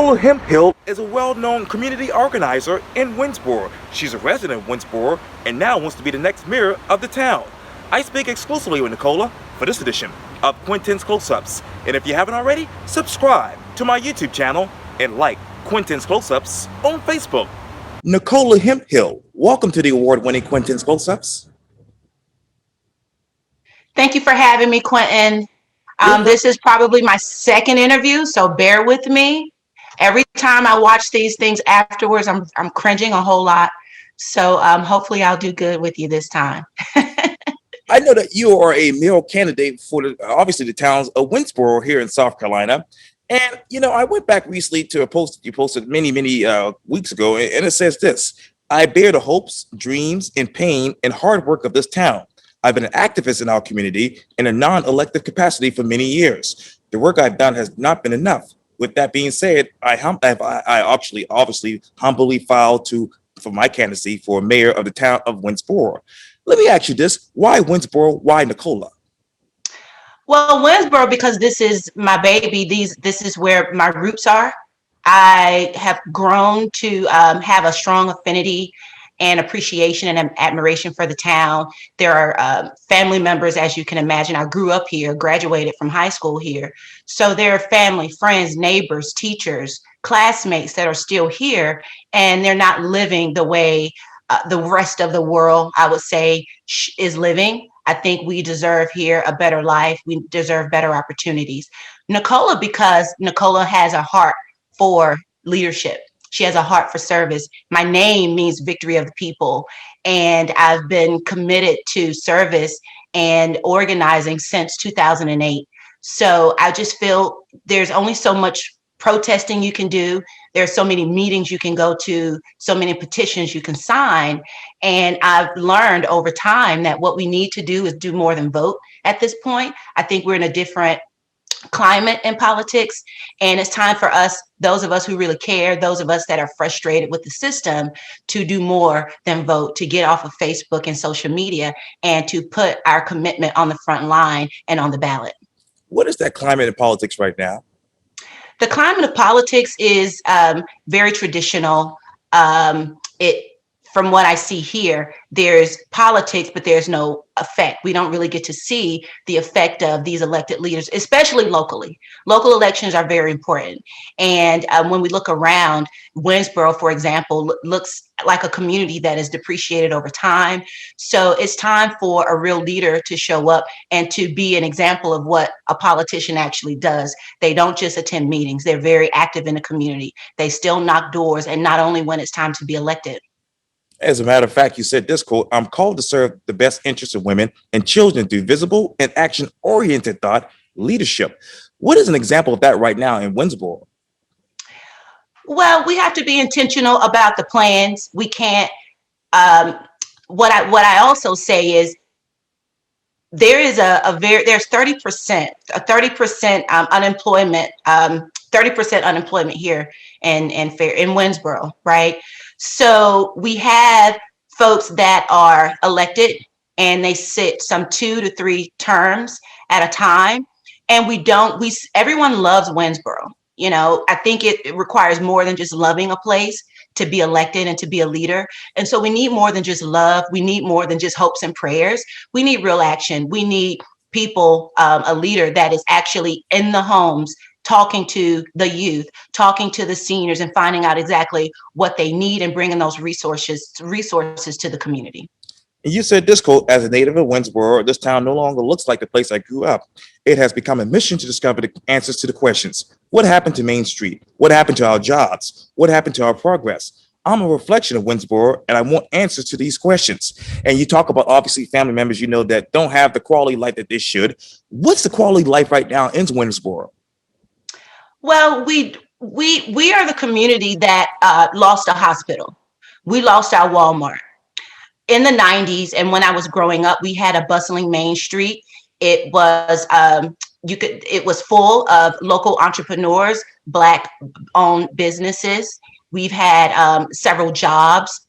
Nocola Hemphill is a well-known community organizer in Winnsboro. She's a resident of Winnsboro and now wants to be the next mayor of the town. I speak exclusively with Nocola for this edition of Quintin's Close-Ups. And if you haven't already, subscribe to my YouTube channel and like Quintin's Close-Ups on Facebook. Nocola Hemphill, welcome to the award-winning Quintin's Close-Ups. Thank you for having me, Quintin. This is probably my second interview, so bear with me. Every time I watch these things afterwards, I'm cringing a whole lot. So hopefully I'll do good with you this time. I know that you are a mayoral candidate for obviously the towns of Winnsboro here in South Carolina. And, you know, I went back recently to a post that you posted many weeks ago, and it says this: I bear the hopes, dreams, and pain and hard work of this town. I've been an activist in our community in a non-elective capacity for many years. The work I've done has not been enough. With that being said, I actually obviously humbly filed for my candidacy for mayor of the town of Winnsboro. Let me ask you this: why Winnsboro? Why Nocola? Well, Winsboro, because this is my baby. This is where my roots are. I have grown to have a strong affinity and appreciation and admiration for the town. There are family members, as you can imagine. I grew up here, graduated from high school here. So there are family, friends, neighbors, teachers, classmates that are still here, and they're not living the way the rest of the world, I would say, is living. I think we deserve here a better life. We deserve better opportunities. Nocola, because Nocola has a heart for leadership. She has a heart for service. My name means victory of the people. And I've been committed to service and organizing since 2008. So I just feel there's only so much protesting you can do. There's so many meetings you can go to, so many petitions you can sign. And I've learned over time that what we need to do is do more than vote at this point. I think we're in a different climate in politics, and it's time for us, those of us who really care, those of us that are frustrated with the system, to do more than vote, to get off of Facebook and social media and to put our commitment on the front line and on the ballot. What is that climate in politics right now? The climate of politics is very traditional. From what I see here, there's politics, but there's no effect. We don't really get to see the effect of these elected leaders, especially locally. Local elections are very important. And when we look around, Winsboro, for example, looks like a community that is depreciated over time. So it's time for a real leader to show up and to be an example of what a politician actually does. They don't just attend meetings. They're very active in the community. They still knock doors, and not only when it's time to be elected. As a matter of fact, you said this quote: I'm called to serve the best interests of women and children through visible and action-oriented thought leadership. What is an example of that right now in Winnsboro? Well, we have to be intentional about the plans. We can't, what I also say is there is there's 30% unemployment, 30% unemployment here in Winnsboro, right? So we have folks that are elected and they sit some 2 to 3 terms at a time. And everyone loves Winnsboro. You know, I think it requires more than just loving a place to be elected and to be a leader. And so we need more than just love. We need more than just hopes and prayers. We need real action. We need people, a leader that is actually in the homes, talking to the youth, talking to the seniors, and finding out exactly what they need and bringing those resources to the community. And you said this quote: as a native of Winnsboro, this town no longer looks like the place I grew up. It has become a mission to discover the answers to the questions. What happened to Main Street? What happened to our jobs? What happened to our progress? I'm a reflection of Winnsboro, and I want answers to these questions. And you talk about, obviously, family members, you know, that don't have the quality life that they should. What's the quality life right now in Winnsboro? Well, we are the community that lost a hospital. We lost our Walmart. In the 90s, and when I was growing up, we had a bustling Main Street. It was it was full of local entrepreneurs, Black-owned businesses. We've had several jobs.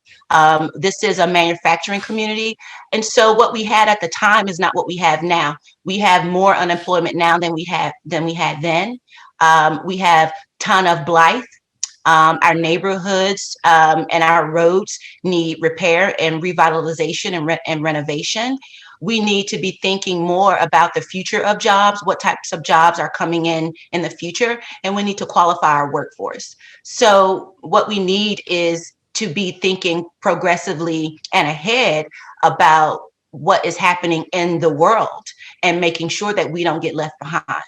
This is a manufacturing community. And so what we had at the time is not what we have now. We have more unemployment now than we had then. We have ton of blight Our neighborhoods and our roads need repair and revitalization and renovation. We need to be thinking more about the future of jobs, what types of jobs are coming in the future, and we need to qualify our workforce. So what we need is to be thinking progressively and ahead about what is happening in the world and making sure that we don't get left behind.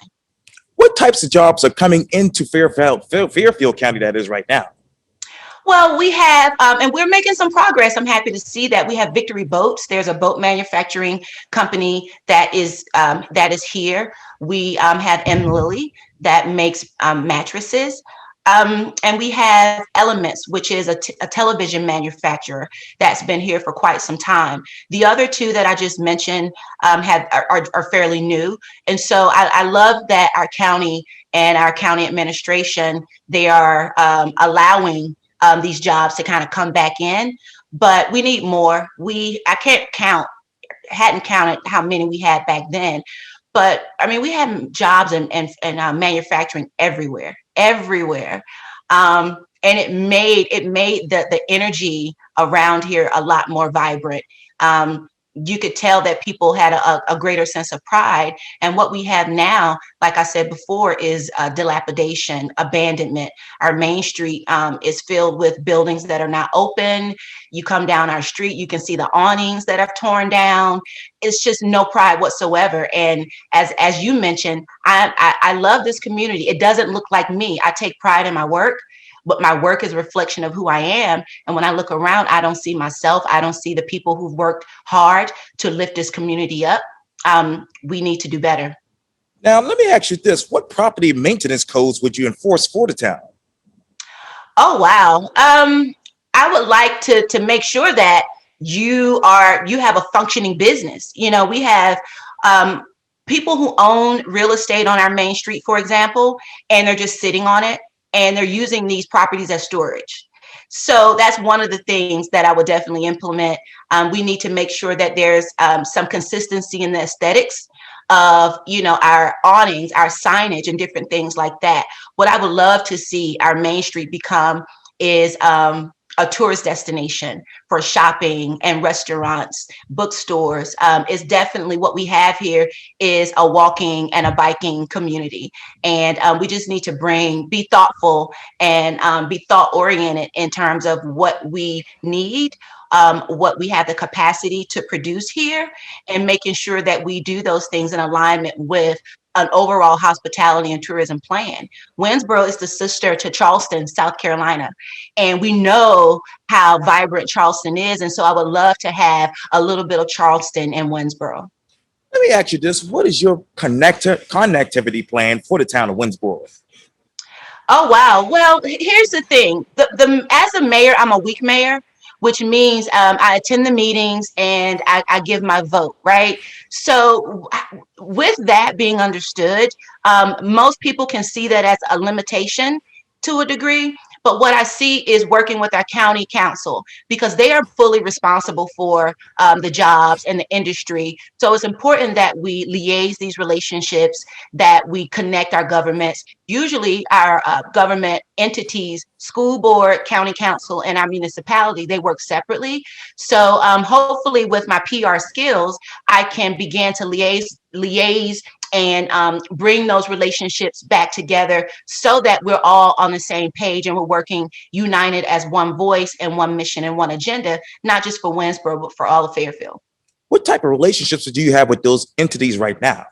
What types of jobs are coming into Fairfield County that is right now? Well, we have, and we're making some progress. I'm happy to see that we have Victory Boats. There's a boat manufacturing company that is here. We have M. Lilly that makes mattresses. And we have Elements, which is a television manufacturer that's been here for quite some time. The other two that I just mentioned are fairly new. And so I love that our county and our county administration, they are allowing these jobs to kind of come back in, but we need more. I can't count, hadn't counted how many we had back then, but I mean, we had jobs and manufacturing everywhere. And it made the energy around here a lot more vibrant. You could tell that people had a greater sense of pride. And what we have now, like I said before, is dilapidation, abandonment. Our main street is filled with buildings that are not open. You come down our street, you can see the awnings that have torn down. It's just no pride whatsoever. And as you mentioned, I love this community. It doesn't look like me. I take pride in my work, but my work is a reflection of who I am. And when I look around, I don't see myself. I don't see the people who've worked hard to lift this community up. We need to do better. Now, let me ask you this. What property maintenance codes would you enforce for the town? Oh, wow. I would like to make sure that you have a functioning business. You know, we have people who own real estate on our main street, for example, and they're just sitting on it and they're using these properties as storage. So that's one of the things that I would definitely implement. We need to make sure that there's some consistency in the aesthetics of, you know, our awnings, our signage, and different things like that. What I would love to see our main street become is a tourist destination for shopping and restaurants, bookstores. Is definitely what we have here is a walking and a biking community. And we just need to be thoughtful and be thought oriented in terms of what we need, what we have the capacity to produce here, and making sure that we do those things in alignment with an overall hospitality and tourism plan. Winnsboro is the sister to Charleston, South Carolina, and we know how vibrant Charleston is. And so I would love to have a little bit of Charleston in Winnsboro. Let me ask you this. What is your connectivity plan for the town of Winsboro? Oh, wow. Well, here's the thing. As a mayor, I'm a weak mayor, which means I attend the meetings and I give my vote, right? So with that being understood, most people can see that as a limitation to a degree. But what I see is working with our county council because they are fully responsible for the jobs and the industry. So it's important that we liaise these relationships, that we connect our governments. Usually our government entities, school board, county council, and our municipality, they work separately. So hopefully with my PR skills, I can begin to liaise and bring those relationships back together so that we're all on the same page and we're working united as one voice and one mission and one agenda, not just for Winsboro, but for all of Fairfield. What type of relationships do you have with those entities right now?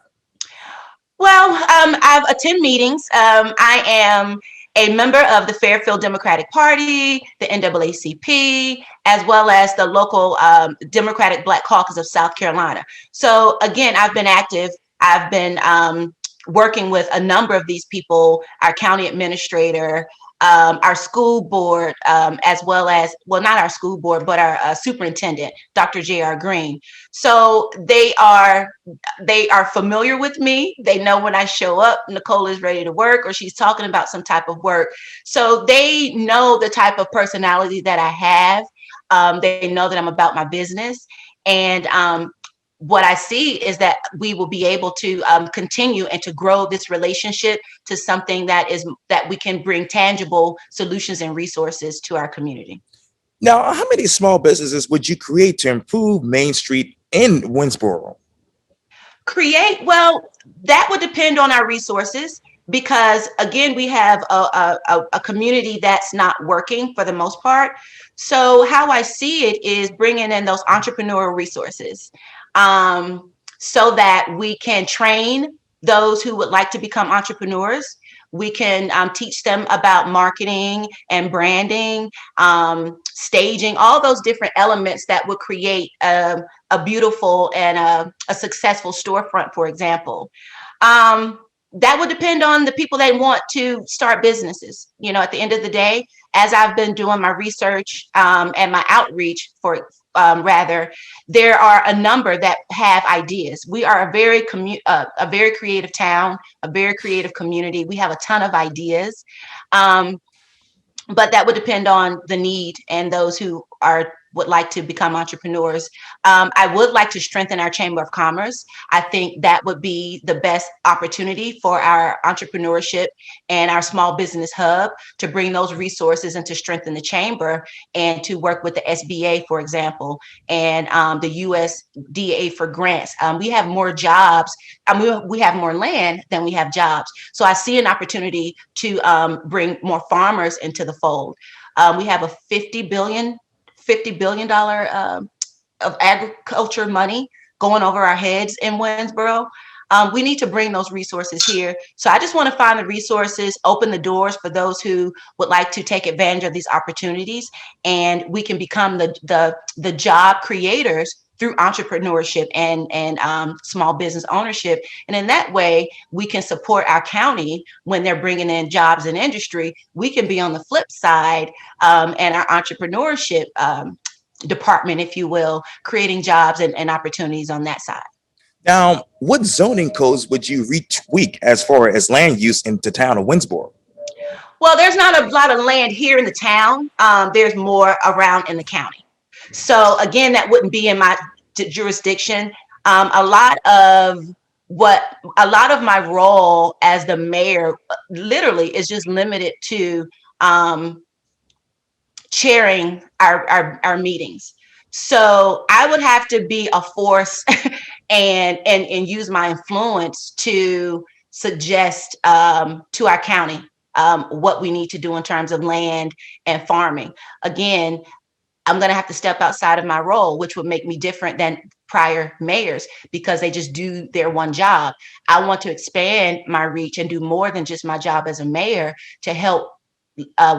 Well, I've attended meetings. I am a member of the Fairfield Democratic Party, the NAACP, as well as the local Democratic Black Caucus of South Carolina. So again, I've been active. I've been working with a number of these people, our county administrator, our school board, as well as, well, not our school board, but our superintendent, Dr. J.R. Green. So they are familiar with me. They know when I show up, Nocola is ready to work or she's talking about some type of work. So they know the type of personality that I have. They know that I'm about my business. And what I see is that we will be able to continue and to grow this relationship to something that we can bring tangible solutions and resources to our community. Now, how many small businesses would you create to improve Main Street in Winsboro? Create, well, that would depend on our resources because again, we have a community that's not working for the most part. So how I see it is bringing in those entrepreneurial resources, so that we can train those who would like to become entrepreneurs. We can teach them about marketing and branding, staging, all those different elements that would create a beautiful and a successful storefront, for example. That would depend on the people that want to start businesses. You know, at the end of the day, as I've been doing my research and my outreach for rather, there are a number that have ideas. We are a very creative town, a very creative community. We have a ton of ideas. But that would depend on the need and those who would like to become entrepreneurs. I would like to strengthen our Chamber of Commerce. I think that would be the best opportunity for our entrepreneurship and our small business hub to bring those resources and to strengthen the chamber and to work with the SBA, for example, and the USDA for grants. We have more jobs. We have more land than we have jobs. So I see an opportunity to bring more farmers into the fold. We have a $50 billion of agriculture money going over our heads in Winnsboro. We need to bring those resources here. So I just want to find the resources, open the doors for those who would like to take advantage of these opportunities, and we can become the job creators through entrepreneurship and small business ownership. And in that way, we can support our county when they're bringing in jobs and industry. We can be on the flip side and our entrepreneurship department, if you will, creating jobs and opportunities on that side. Now, what zoning codes would you retweak as far as land use into town of Winsboro? Well, there's not a lot of land here in the town. There's more around in the county. So again, that wouldn't be in my jurisdiction. A lot of my role as the mayor literally is just limited to chairing our meetings. So I would have to be a force and use my influence to suggest to our county what we need to do in terms of land and farming. Again, I'm going to have to step outside of my role, which would make me different than prior mayors because they just do their one job. I want to expand my reach and do more than just my job as a mayor to help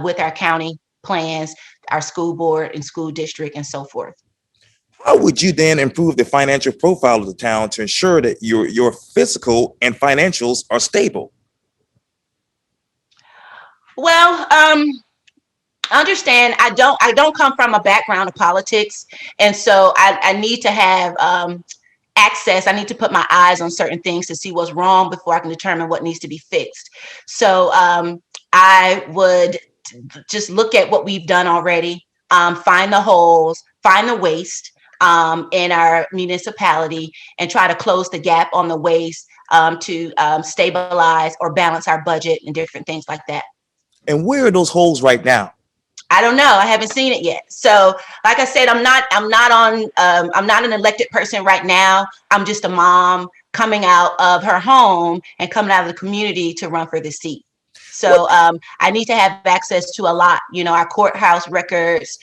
with our county plans, our school board and school district and so forth. How would you then improve the financial profile of the town to ensure that your physical and financials are stable? Well, understand I don't come from a background of politics, and so I need to have access. I need to put my eyes on certain things to see what's wrong before I can determine what needs to be fixed. So I would just look at what we've done already, find the holes, find the waste in our municipality, and try to close the gap on the waste to stabilize or balance our budget and different things like that. And where are those holes right now? I don't know. I haven't seen it yet. So, like I said, I'm not an elected person right now. I'm just a mom coming out of her home and coming out of the community to run for the seat. So I need to have access to a lot, our courthouse records,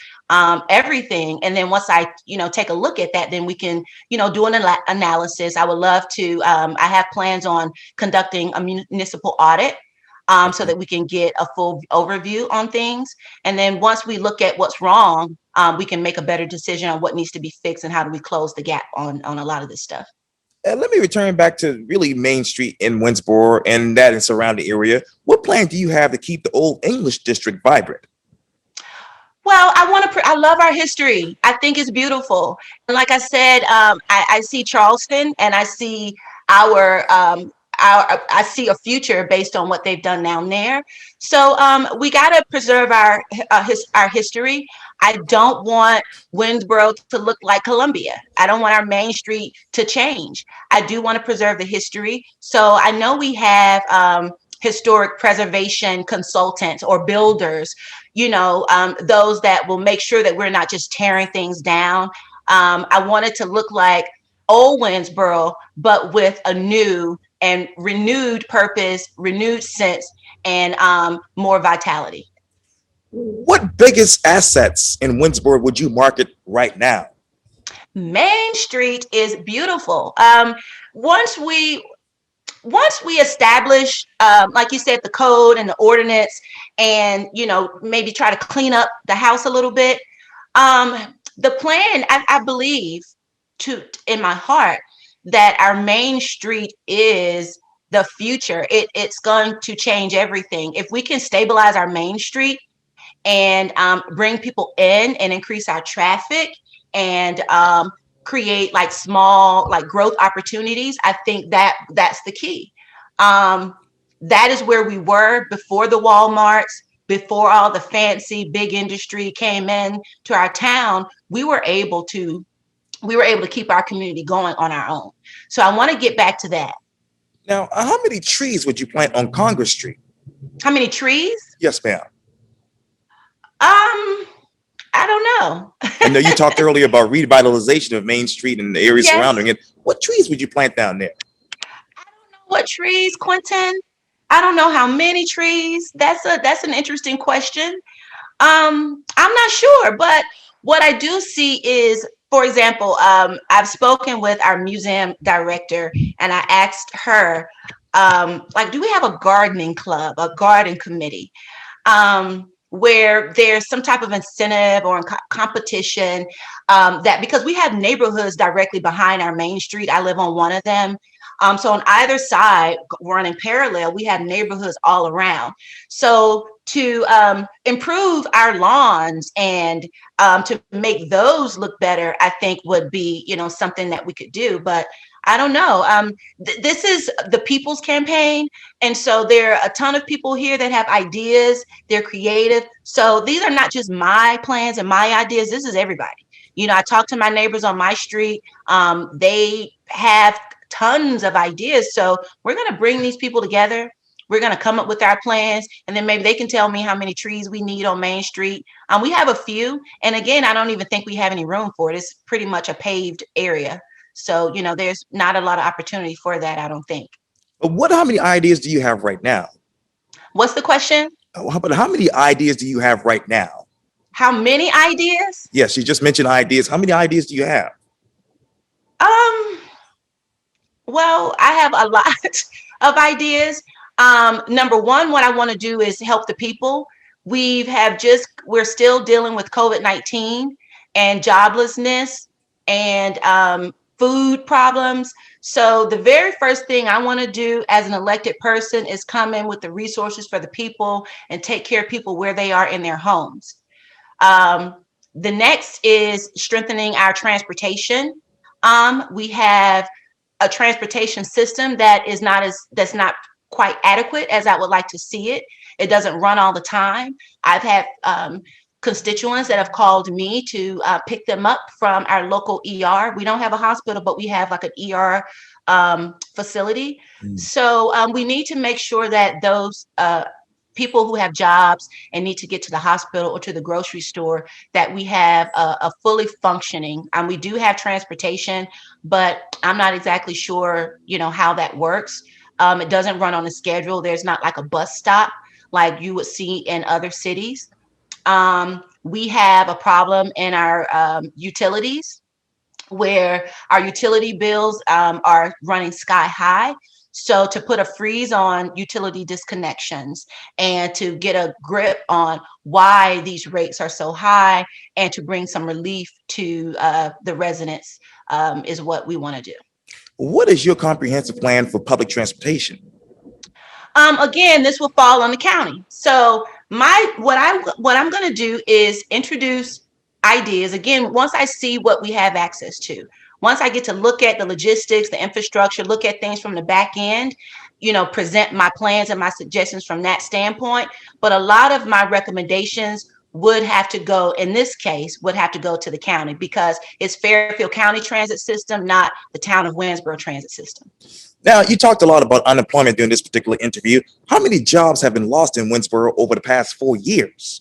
everything. And then once I, take a look at that, then we can, do an analysis. I would love to, I have plans on conducting a municipal audit. So that we can get a full overview on things. And then once we look at what's wrong, we can make a better decision on what needs to be fixed and how do we close the gap on a lot of this stuff. Let me return back to really Main Street in Winsboro and that and surrounding area. What plan do you have to keep the Old English district vibrant? Well, I love our history. I think it's beautiful. And like I said, I see Charleston and I see I see a future based on what they've done down there. So we got to preserve our history. I don't want Winnsboro to look like Columbia. I don't want our main street to change. I do want to preserve the history. So I know we have historic preservation consultants or builders, those that will make sure that we're not just tearing things down. I want it to look like old Winnsboro, but with a new and renewed purpose, renewed sense, and more vitality. What biggest assets in Winsboro would you market right now? Main Street is beautiful. Once we once we establish, like you said, the code and the ordinance, and maybe try to clean up the house a little bit, the plan, I believe, to in my heart, that our main street is the future. It's going to change everything if we can stabilize our main street and bring people in and increase our traffic and create like small like growth opportunities. I think that that's the key. um, that is where we were before the Walmarts, before all the fancy big industry came in to our town. We were able to keep our community going on our own. So I want to get back to that. Now, how many trees would you plant on Congress Street? How many trees? Yes, ma'am. I don't know. I know you talked earlier about revitalization of Main Street and the area Yes. surrounding it. What trees would you plant down there? I don't know what trees, Quintin. I don't know how many trees. That's an interesting question. I'm not sure, but what I do see is, for example, I've spoken with our museum director, and I asked her, like, do we have a gardening club, a garden committee? Where there's some type of incentive or competition, that because we have neighborhoods directly behind our main street. I live on one of them. So on either side, running parallel, we have neighborhoods all around. So to improve our lawns and to make those look better, I think would be, something that we could do. But I don't know. This is the people's campaign. And so there are a ton of people here that have ideas. They're creative. So these are not just my plans and my ideas. This is everybody. I talk to my neighbors on my street. They have tons of ideas. So we're going to bring these people together. We're going to come up with our plans, and then maybe they can tell me how many trees we need on Main Street. We have a few. And again, I don't even think we have any room for it. It's pretty much a paved area. So, there's not a lot of opportunity for that, I don't think. How many ideas do you have right now? What's the question? How many ideas do you have right now? How many ideas? Yes, you just mentioned ideas. How many ideas do you have? Well, I have a lot of ideas. Number one, what I want to do is help the people. We're still dealing with COVID-19 and joblessness and food problems. So the very first thing I want to do as an elected person is come in with the resources for the people and take care of people where they are in their homes. The next is strengthening our transportation. We have a transportation system that's not quite adequate as I would like to see it. It doesn't run all the time. I've had constituents that have called me to pick them up from our local ER. We don't have a hospital, but we have like an ER facility. So we need to make sure that those people who have jobs and need to get to the hospital or to the grocery store, that we have a fully functioning. We do have transportation, but I'm not exactly sure, how that works. It doesn't run on a schedule. There's not like a bus stop like you would see in other cities. We have a problem in our utilities, where our utility bills are running sky high. So to put a freeze on utility disconnections and to get a grip on why these rates are so high and to bring some relief to the residents is what we want to do. What is your comprehensive plan for public transportation? Again, this will fall on the county. So what I'm going to do is introduce ideas. Again, once I see what we have access to, once I get to look at the logistics, the infrastructure, look at things from the back end, present my plans and my suggestions from that standpoint. But a lot of my recommendations would have to go, in this case, would have to go to the county because it's Fairfield County Transit System, not the town of Winnsboro Transit System. Now, you talked a lot about unemployment during this particular interview. How many jobs have been lost in Winsboro over the past 4 years?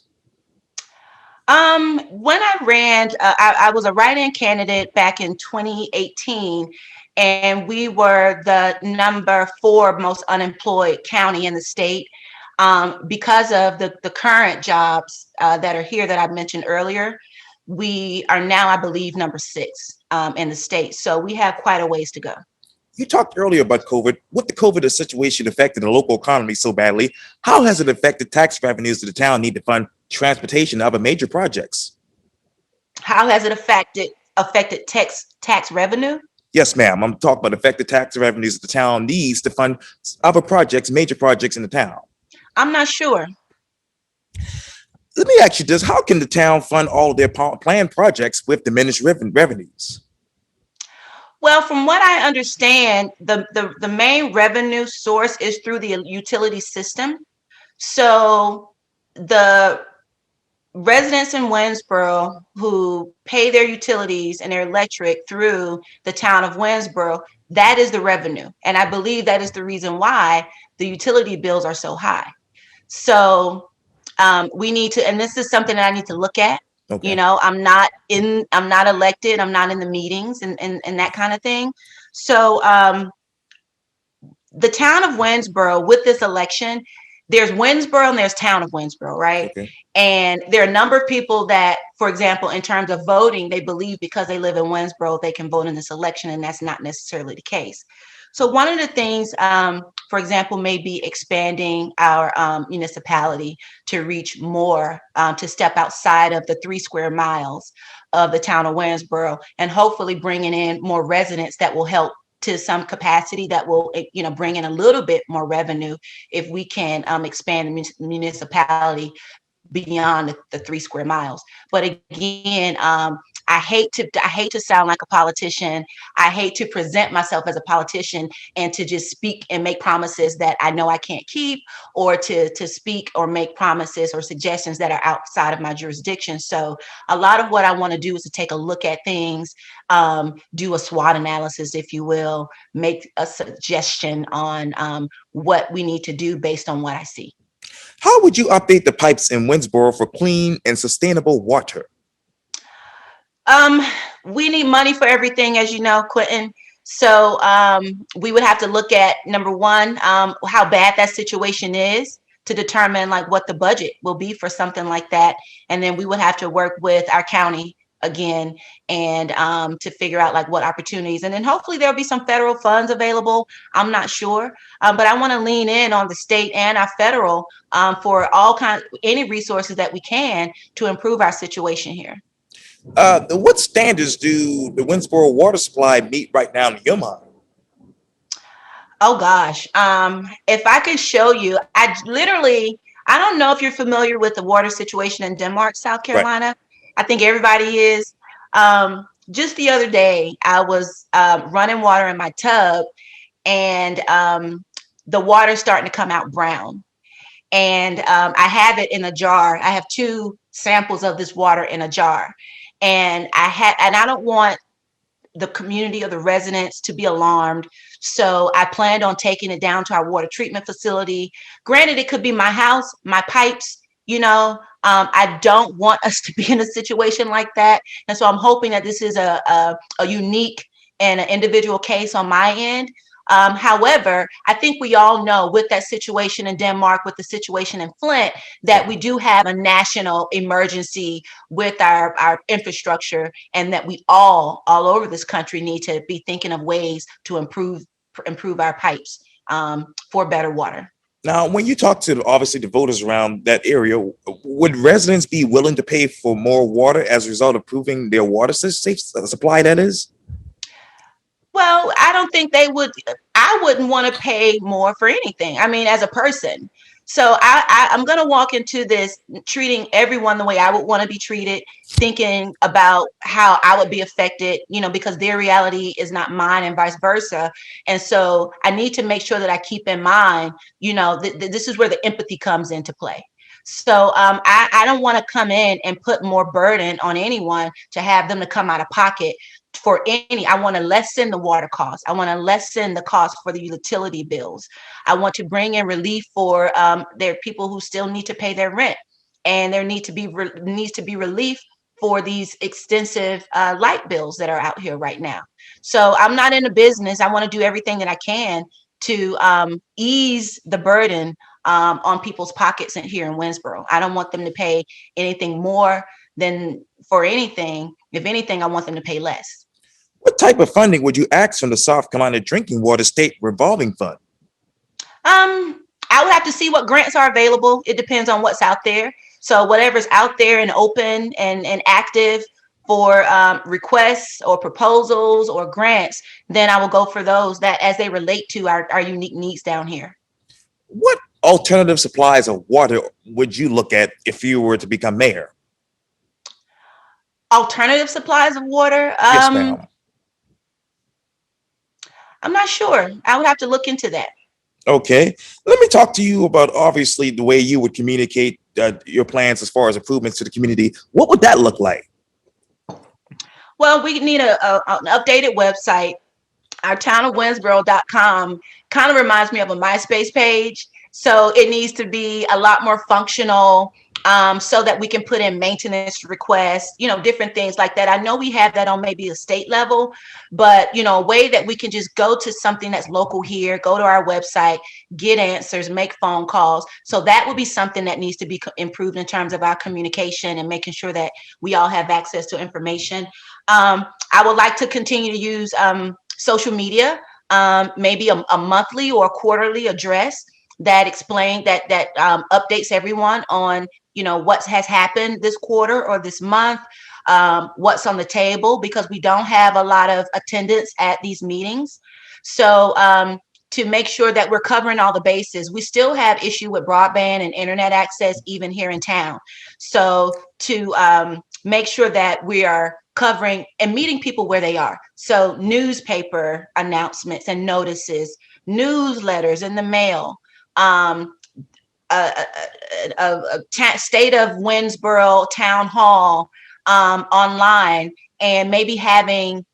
When I ran, I was a write-in candidate back in 2018, and we were the number 4 most unemployed county in the state. Because of the current jobs that are here that I mentioned earlier, we are now, I believe, number 6 in the state. So we have quite a ways to go. You talked earlier about COVID. With the COVID situation affecting the local economy so badly, how has it affected tax revenues that the town need to fund transportation and other major projects? How has it affected tax revenue? Yes, ma'am. I'm talking about affected tax revenues that the town needs to fund other projects, major projects in the town. I'm not sure. Let me ask you this. How can the town fund all of their planned projects with diminished revenues? Well, from what I understand, the main revenue source is through the utility system. So the residents in Winnsboro who pay their utilities and their electric through the town of Winnsboro, that is the revenue. And I believe that is the reason why the utility bills are so high. So we need to, and this is something that I need to look at. Okay. You know, I'm not elected, I'm not in the meetings and that kind of thing. So the town of Winnsboro, with this election, there's Winnsboro and there's town of Winnsboro, right? Okay. And there are a number of people that, for example, in terms of voting, they believe because they live in Winnsboro, they can vote in this election, and that's not necessarily the case. So one of the things, for example, may be expanding our municipality to reach more, to step outside of the 3 square miles of the town of Winnsboro, and hopefully bringing in more residents that will help to some capacity, that will, you know, bring in a little bit more revenue if we can expand the municipality beyond the 3 square miles. But again, I hate to sound like a politician. I hate to present myself as a politician and to just speak and make promises that I know I can't keep, or to speak or make promises or suggestions that are outside of my jurisdiction. So a lot of what I want to do is to take a look at things, do a SWOT analysis, if you will, make a suggestion on what we need to do based on what I see. How would you update the pipes in Winnsboro for clean and sustainable water? We need money for everything, as you know, Quintin. So we would have to look at, number one, how bad that situation is to determine like what the budget will be for something like that. And then we would have to work with our county again and to figure out like what opportunities, and then hopefully there'll be some federal funds available. I'm not sure, but I want to lean in on the state and our federal for any resources that we can to improve our situation here. What standards do the Winnsboro water supply meet right now in your mind? Oh gosh, if I could show you, I don't know if you're familiar with the water situation in Denmark, South Carolina. Right. I think everybody is. Just the other day, I was running water in my tub, and the water's starting to come out brown. And I have it in a jar. I have 2 samples of this water in a jar. And I don't want the community or the residents to be alarmed. So I planned on taking it down to our water treatment facility. Granted, it could be my house, my pipes, you know. I don't want us to be in a situation like that. And so I'm hoping that this is a unique and an individual case on my end. However, I think we all know with that situation in Denmark, with the situation in Flint, that we do have a national emergency with our infrastructure, and that we all over this country need to be thinking of ways to improve our pipes for better water. Now, when you talk to obviously the voters around that area, would residents be willing to pay for more water as a result of improving their water safe supply, that is? Well, I don't think they would. I wouldn't want to pay more for anything. I mean, as a person. So I'm going to walk into this treating everyone the way I would want to be treated, thinking about how I would be affected, you know, because their reality is not mine and vice versa. And so I need to make sure that I keep in mind, you know, this is where the empathy comes into play. So I don't want to come in and put more burden on anyone to have them to come out of pocket for any. I want to lessen the water costs. I want to lessen the cost for the utility bills. I want to bring in relief for there are people who still need to pay their rent, and there needs to be relief for these extensive light bills that are out here right now. So I'm not in the business. I want to do everything that I can to ease the burden on people's pockets here in Winnsboro. I don't want them to pay anything more than for anything. If anything, I want them to pay less. What type of funding would you ask from the South Carolina Drinking Water State Revolving Fund? I would have to see what grants are available. It depends on what's out there. So whatever's out there and open and active for requests or proposals or grants, then I will go for those that as they relate to our unique needs down here. What alternative supplies of water would you look at if you were to become mayor? Alternative supplies of water? Yes, ma'am. I'm not sure. I would have to look into that. Okay. Let me talk to you about obviously the way you would communicate your plans as far as improvements to the community. What would that look like? Well, we need an updated website. Our townofwinsboro.com kind of reminds me of a MySpace page. So it needs to be a lot more functional, so that we can put in maintenance requests, different things like that. I know we have that on maybe a state level, but, a way that we can just go to something that's local here, go to our website, get answers, make phone calls. So that would be something that needs to be improved in terms of our communication and making sure that we all have access to information. I would like to continue to use social media, maybe a monthly or quarterly address that updates everyone on what has happened this quarter or this month, what's on the table, because we don't have a lot of attendance at these meetings. So to make sure that we're covering all the bases. We still have issue with broadband and internet access even here in town. So to make sure that we are covering and meeting people where they are. So newspaper announcements and notices, newsletters in the mail, state of Winnsboro town hall online, and maybe having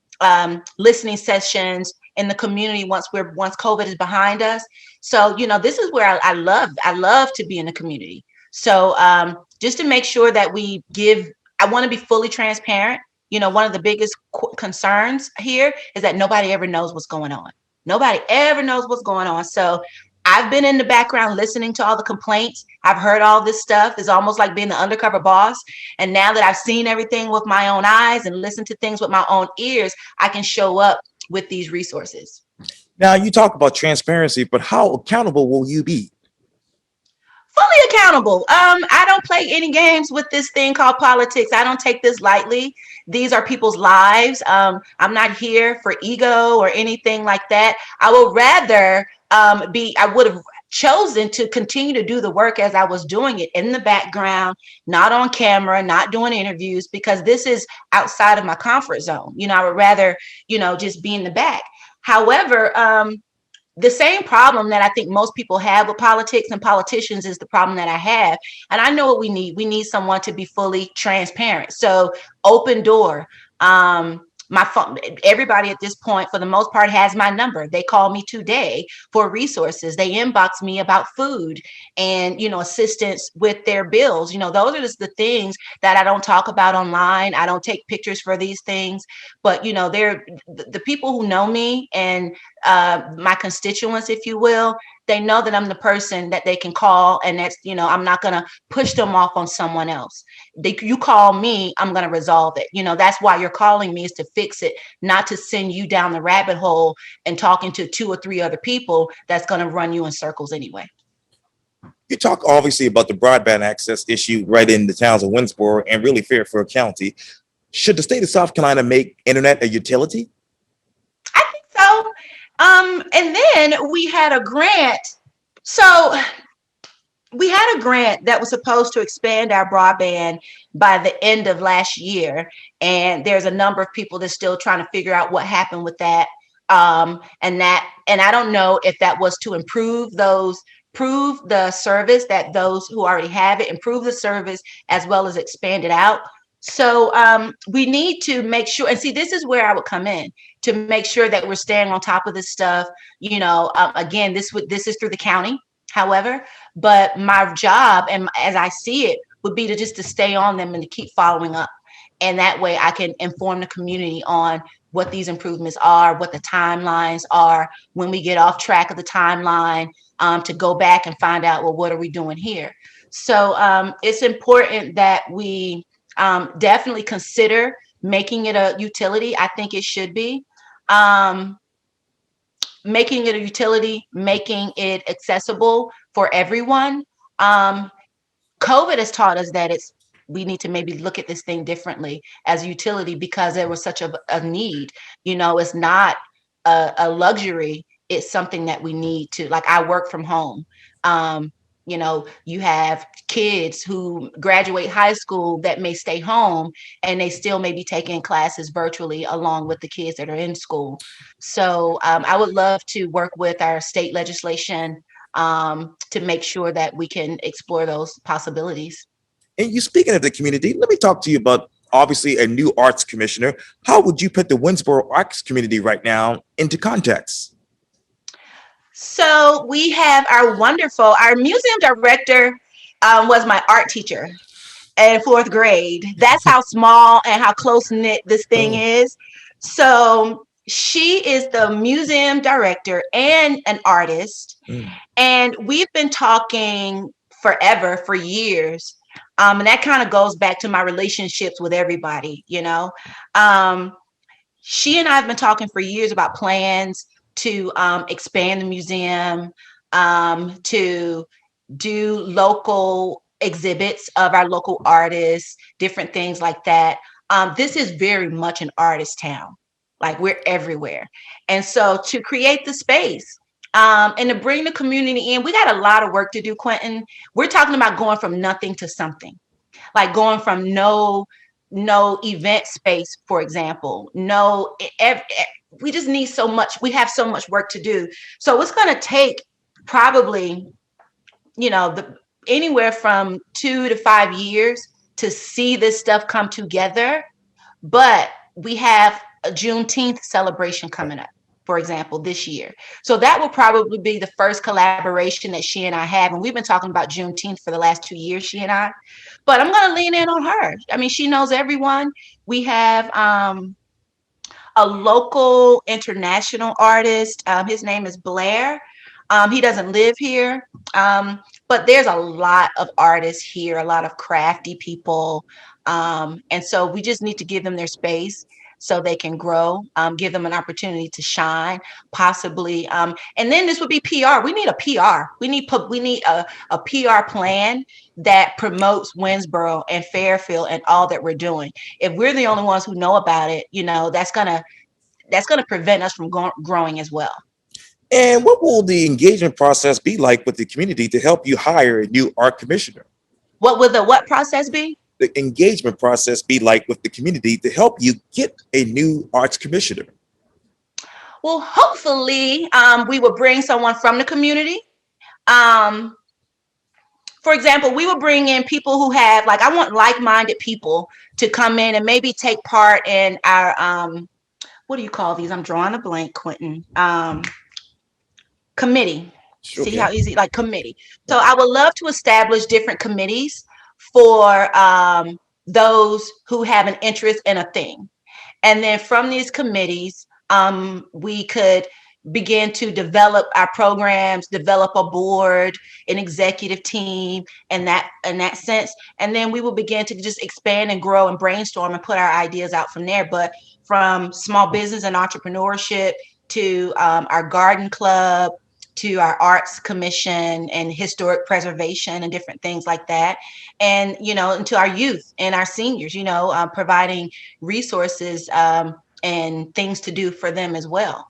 listening sessions in the community once COVID is behind us. So this is where I love to be in the community. So just to make sure that I want to be fully transparent. One of the biggest concerns here is that nobody ever knows what's going on. Nobody ever knows what's going on. So I've been in the background listening to all the complaints. I've heard all this stuff. It's almost like being the undercover boss. And now that I've seen everything with my own eyes and listened to things with my own ears, I can show up with these resources. Now, you talk about transparency, but how accountable will you be? Fully accountable. I don't play any games with this thing called politics. I don't take this lightly. These are people's lives. I'm not here for ego or anything like that. I would rather I would have chosen to continue to do the work as I was doing it in the background, not on camera, not doing interviews, because this is outside of my comfort zone. I would rather, just be in the back. However, the same problem that I think most people have with politics and politicians is the problem that I have. And I know what we need. We need someone to be fully transparent. So open door. My phone, everybody at this point, for the most part, has my number. They call me today for resources. They inbox me about food and, assistance with their bills. Those are just the things that I don't talk about online. I don't take pictures for these things, but, they're the people who know me and my constituents, if you will. They know that I'm the person that they can call, and that's, I'm not going to push them off on someone else. You call me, I'm going to resolve it. That's why you're calling me, is to fix it, not to send you down the rabbit hole and talking to 2 or 3 other people that's going to run you in circles anyway. You talk obviously about the broadband access issue right in the towns of Winnsboro and really Fairfield County. Should the state of South Carolina make internet a utility? I think so. And then we had a grant. So we had a grant that was supposed to expand our broadband by the end of last year. And there's a number of people that's still trying to figure out what happened with that. And I don't know if that was to improve those improve the service that those who already have it, improve the service as well as expand it out. So we need to make sure, and see, this is where I would come in to make sure that we're staying on top of this stuff. You know, again, this is through the county, however, but my job, and as I see it, would be to just to stay on them and to keep following up. And that way I can inform the community on what these improvements are, what the timelines are, when we get off track of the timeline, to go back and find out, well, what are we doing here? So it's important that we definitely consider making it a utility. I think it should be. Um, Making it a utility, making it accessible for everyone. Um, COVID has taught us that we need to maybe look at this thing differently as a utility because there was such a need. You know, it's not a luxury. It's something that we need to, like, I work from home. Um, you know, you have kids who graduate high school that may stay home and they still may be taking classes virtually along with the kids that are in school. So I would love to work with our state legislation to make sure that we can explore those possibilities. And you speaking of the community, let me talk to you about obviously a new arts commissioner. How would you put the Winsboro arts community right now into context? So we have our museum director was my art teacher in fourth grade. That's how small and how close knit this thing Oh, is. So she is the museum director and an artist. mm. And we've been talking forever, for years. And that kind of goes back to my relationships with everybody, you know. Um, she and I have been talking for years about plans to expand the museum, to do local exhibits of our local artists, different things like that. This is very much an artist town. Like, we're everywhere. And so to create the space, and to bring the community in, we got a lot of work to do, Quentin. We're talking about going from nothing to something, like going from no event space, for example. No, we just need so much. We have so much work to do. So it's going to take probably, you know, anywhere from 2 to 5 years to see this stuff come together. But we have a Juneteenth celebration coming up, for example, this year. So that will probably be the first collaboration that she and I have. And we've been talking about Juneteenth for the last 2 years, she and I. But I'm going to lean in on her. I mean, she knows everyone. We have a local international artist. His name is Blair. He doesn't live here, but there's a lot of artists here, a lot of crafty people. And so we just need to give them their space so they can grow, give them an opportunity to shine, possibly. And then this would be PR. We need a PR. We need a PR plan that promotes Winnsboro and Fairfield and all that we're doing. If we're the only ones who know about it, you know, that's gonna prevent us from growing as well. And what will the engagement process be like with the community to help you hire a new art commissioner? What would the what process be? The engagement process be like with the community to help you get a new arts commissioner? Well, hopefully, we will bring someone from the community. Um, for example, we will bring in people who have, like, I want like-minded people to come in and maybe take part in our, what do you call these? I'm drawing a blank, Quentin. Committee. See Okay. how easy, like, committee. So I would love to establish different committees for those who have an interest in a thing. And then from these committees, we could begin to develop our programs, develop a board, an executive team, and that in that sense. And then we will begin to just expand and grow and brainstorm and put our ideas out from there. But from small business and entrepreneurship to our garden club, to our arts commission and historic preservation and different things like that. And, you know, and to our youth and our seniors, you know, providing resources and things to do for them as well.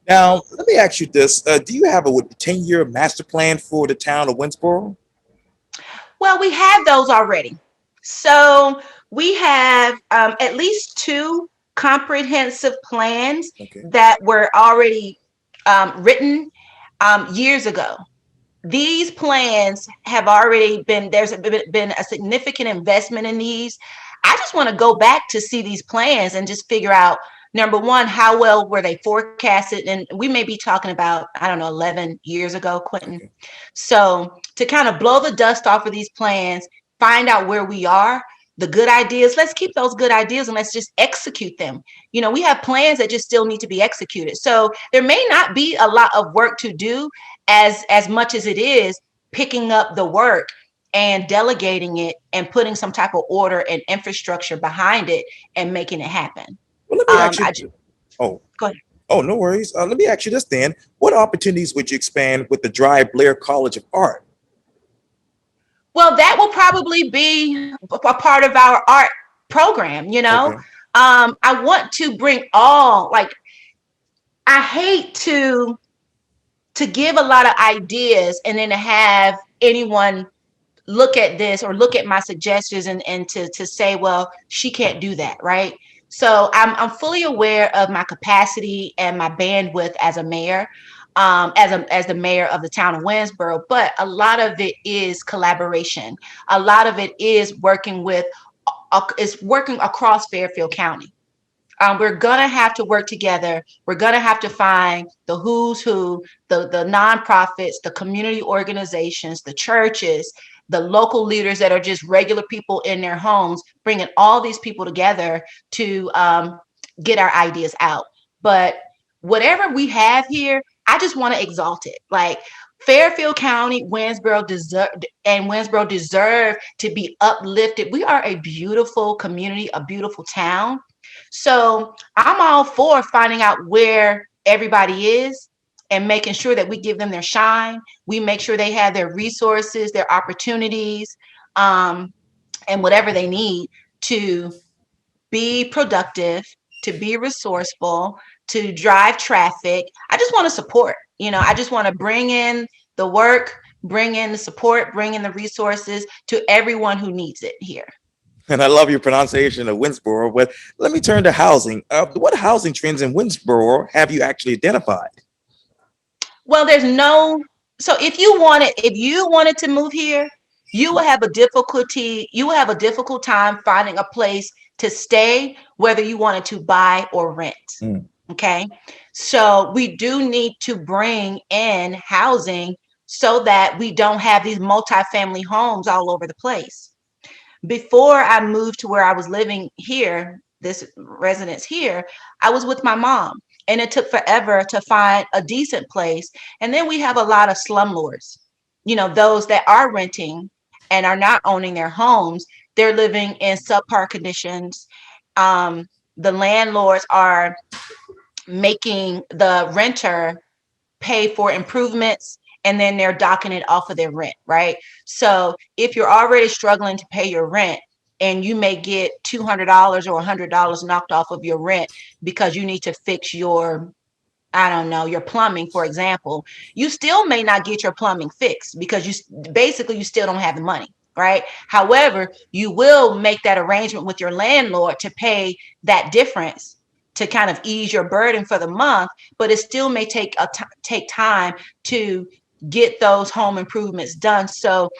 Now, let me ask you this. Do you have a 10-year master plan for the town of Winsboro? Well, we have those already. So we have at least two comprehensive plans Okay. that were already written years ago. these plans have already been, been a significant investment in these. I just want to go back to see these plans and just figure out, number one, how well were they forecasted? And we may be talking about, I don't know, 11 years ago, Quintin. Okay. So to kind of blow the dust off of these plans, find out where we are, the good ideas, let's keep those good ideas and let's just execute them. You know, we have plans that just still need to be executed. So there may not be a lot of work to do, as much as it is picking up the work and delegating it and putting some type of order and infrastructure behind it and making it happen. Well, let me ask I you. Oh, Go ahead. oh, no worries. Let me ask you this then. What opportunities would you expand with the Dry Blair College of Art? Well, that will probably be a part of our art program. You know, Okay. I want to bring all, like, I hate to give a lot of ideas and then to have anyone look at this or look at my suggestions and to say, well, she can't do that, right? So I'm fully aware of my capacity and my bandwidth as a mayor, as the mayor of the town of Winnsboro. But a lot of it is collaboration. A lot of it is working across Fairfield County. We're gonna have to work together. We're gonna have to find the who's who, the nonprofits, the community organizations, the churches, the local leaders that are just regular people in their homes, bringing all these people together to get our ideas out. But whatever we have here, I just want to exalt it. Like, Fairfield County, Winsboro deserve to be uplifted. We are a beautiful community, a beautiful town. So I'm all for finding out where everybody is and making sure that we give them their shine. We make sure they have their resources, their opportunities, um, and whatever they need to be productive, to be resourceful, to drive traffic. I just want to support. You know, I just want to bring in the work, bring in the support, bring in the resources to everyone who needs it here. And I love your pronunciation of Winsboro. But let me turn to housing. What housing trends in Winsboro have you actually identified? Well, there's no, so if you wanted to move here, you will have a difficult time finding a place to stay, whether you wanted to buy or rent. Mm. Okay. So we do need to bring in housing so that we don't have these multifamily homes all over the place. Before I moved to where I was living here, this residence here, I was with my mom, and it took forever to find a decent place. And then we have a lot of slumlords, you know, those that are renting and are not owning their homes. They're living in subpar conditions. Um, the landlords are making the renter pay for improvements, and then they're docking it off of their rent, right? So if you're already struggling to pay your rent and you may get $200 or $100 knocked off of your rent because you need to fix your, I don't know, your plumbing, for example, you still may not get your plumbing fixed because you still don't have the money, right? However, you will make that arrangement with your landlord to pay that difference to kind of ease your burden for the month, but it still may take time to get those home improvements done. So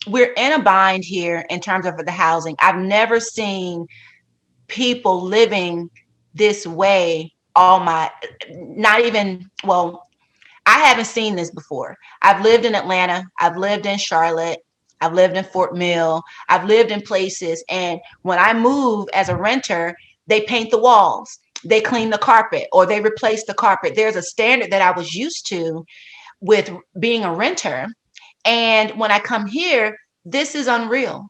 we're in a bind here in terms of the housing. I've never seen people living this way all my, not even, well, I haven't seen this before. I've lived in Atlanta, I've lived in Charlotte, I've lived in Fort Mill, I've lived in places. And when I move as a renter, they paint the walls, they clean the carpet, or they replace the carpet. There's a standard that I was used to with being a renter. And when I come here, this is unreal.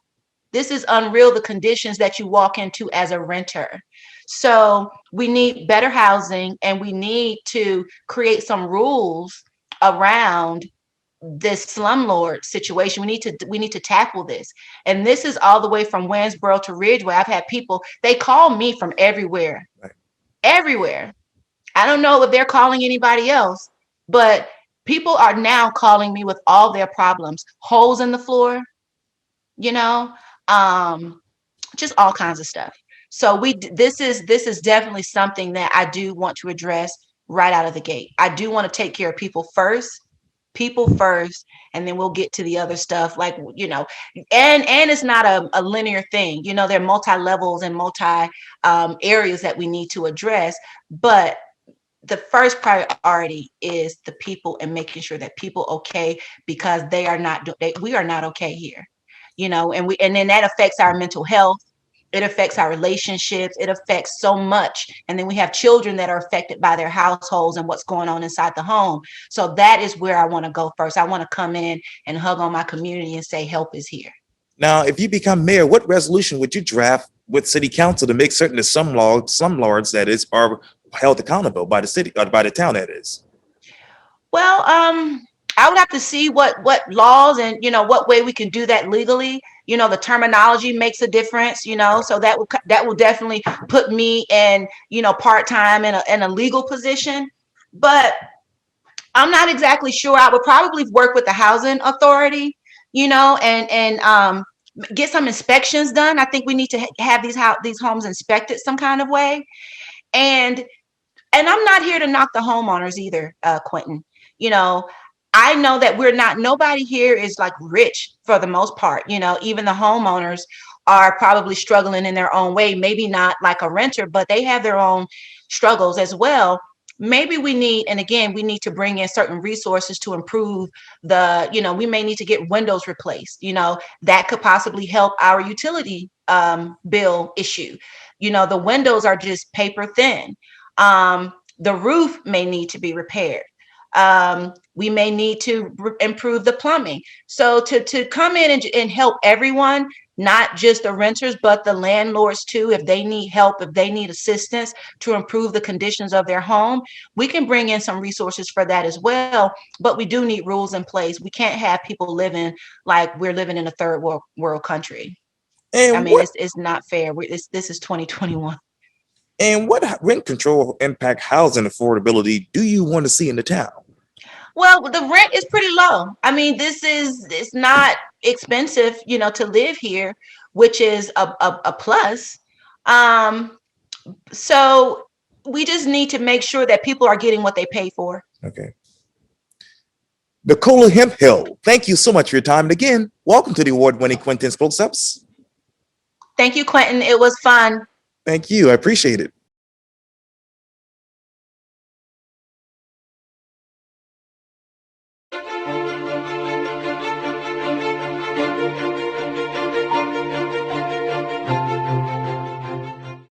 This is unreal, the conditions that you walk into as a renter. So we need better housing, and we need to create some rules around this slumlord situation. We need to tackle this. And this is all the way from Winnsboro to Ridgeway. I've had people, they call me from everywhere. Right. Everywhere. I don't know if they're calling anybody else, but people are now calling me with all their problems. Holes in the floor, you know, um, just all kinds of stuff. So this is definitely something that I do want to address right out of the gate. I do want to take care of people first, people first, and then we'll get to the other stuff, like, and it's not a linear thing. There are multi levels and multi areas that we need to address, but the first priority is the people and making sure that people okay, because we are not okay here, and then that affects our mental health. It affects our relationships. It affects so much. And then we have children that are affected by their households and what's going on inside the home. So that is where I want to go first. I want to come in and hug on my community and say help is here. Now, if you become mayor, what resolution would you draft with city council to make certain that some lords that is are held accountable by the city or by the town that is? Well, I would have to see what laws and what way we can do that legally. The terminology makes a difference. So that will definitely put me in part time in a legal position. But I'm not exactly sure. I would probably work with the housing authority, and get some inspections done. I think we need to have these homes inspected some kind of way. And I'm not here to knock the homeowners either, Quintin. You know, I know that nobody here is like rich for the most part. Even the homeowners are probably struggling in their own way. Maybe not like a renter, but they have their own struggles as well. Maybe we need to bring in certain resources to improve we may need to get windows replaced. That could possibly help our utility bill issue. The windows are just paper thin. The roof may need to be repaired. We may need to improve the plumbing. So to come in and help everyone, not just the renters, but the landlords too, if they need help, if they need assistance to improve the conditions of their home, we can bring in some resources for that as well. But we do need rules in place. We can't have people living like we're living in a third world country. I And mean, what it's not fair. This is 2021. and what rent control impact housing affordability do you want to see in the town? Well, the rent is pretty low. I mean, it's not expensive, to live here, which is a plus. Um, so we just need to make sure that people are getting what they pay for. Okay. Nocola Hemphill, thank you so much for your time. And again, welcome to the award-winning Quintin's Close-Ups. Thank you, Quintin. It was fun. Thank you. I appreciate it.